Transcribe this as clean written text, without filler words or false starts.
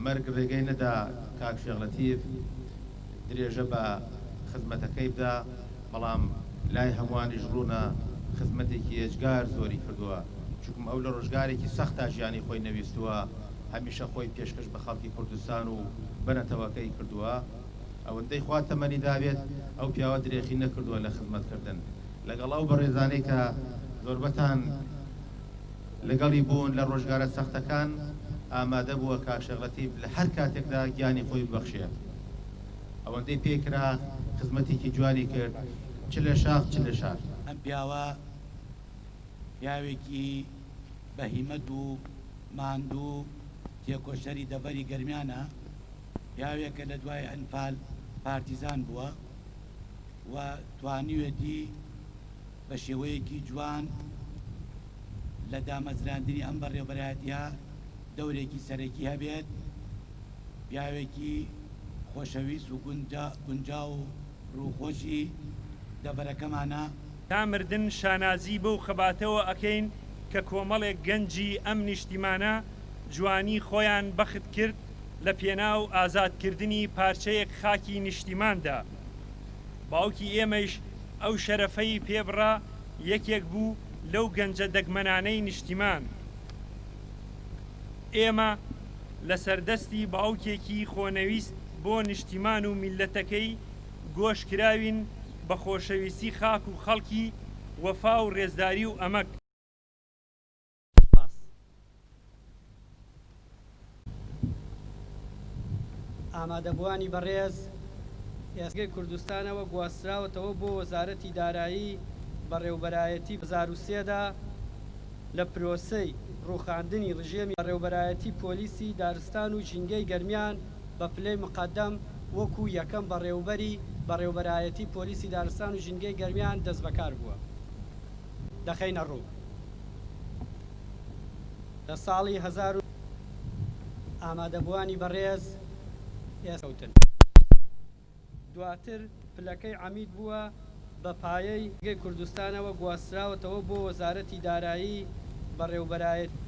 مەرگ ڕێگەی نەدا کاک شێخ لەتیف درێژە بە خزمەتەکەی بدا، بەڵام لای هەمووانیش ڕوونە خزمەتێکی ئێجگار زۆری کردووە، چونکم ئەو لە ڕۆژگارێکی سەختا ژیانی خۆی نەویستووە، هەمیشە خۆی پێشکەش بە خەڵکی کوردستان و بەنەتەوەکەی کردووە. ئەوەندەی خوا تەمەنی داوێت ئەو پیاوە درێخی نەکردووە لە خزمەتکردن، لەگەڵ ئەو بەڕێزانەی کە زۆربەتان لەگەڵی بوون لە ڕۆژگارە سەختەکان ئامادە بووە کاک شێخ لەتیف لە هەر کاتێکدا گیانی خۆی ببەخشێت. ئەوەندەی پێکرا خزمەتێکی جوانی کرد، چ لە شاخ چ لە شار. ئەم پیاوێکی بەهیمەت و ماندوو تێکۆشەری دەبەری گەرمیانە، پیاوێکە لە دوای ئەنفال پارتیزان بووە و توانیوێتی بە شێوەیەکی جوان لە دامەزراندنی ئەم بەڕێوەبەرایەتیە دەورێکی سەرەکی هەبێت. پیاوێکی خۆشەویست و گونجا و ڕووخۆشی دەبەرەکەمانە. تا مردن شانازی بەو خەباتەوە ئەکەین کە کۆمەڵێک گەنجی ئەم نیشتیمانە جوانی خۆیان بەخت کرد لە پێناو ئازادکردنی پارچەیەک خاکی نیشتیماندا. باوکی ئێمەش ئەو شەرەفەی پێبڕا یەکێک بوو لەو گەنجە دەگمەنانەی نیشتیمان. ئێمە لە سەردەستی باوکێکی خۆنەویست بۆ نیشتیمان و میلەتەکەی گۆشکراوین بە خۆشەویستی خاک و خەڵکی، وەفا و ڕێزداری و ئەمەک. ئامادەبوانی بەڕێز ئێسگەی کوردستانەوە گواستراوەتەوە بۆ وەزارەتی دارایی بەڕێوەبەرایەتی 2003دا لە پرۆسەی ڕووخاندنی ڕژێمی بەڕێوەبەرایەتی پۆلیسی دارستان و ژینگەی گەرمیان بە پلەی مقەدەم وەکو یەکەم بەڕێوەبەرایەتی پۆلیسی دارستان و ژینگەی گەرمیان دەست بەکار بووە. دەخەینە ڕوو لە ساڵی 1000 ئامادەبوانی بەڕێز ئێسەوتن. دواتر پلەکەی عەمید بووە بە پایەی گەی کوردستانەوە گواستراوەتەوە بۆ وەزارەتی دارایی بەڕێوەبەرایەتی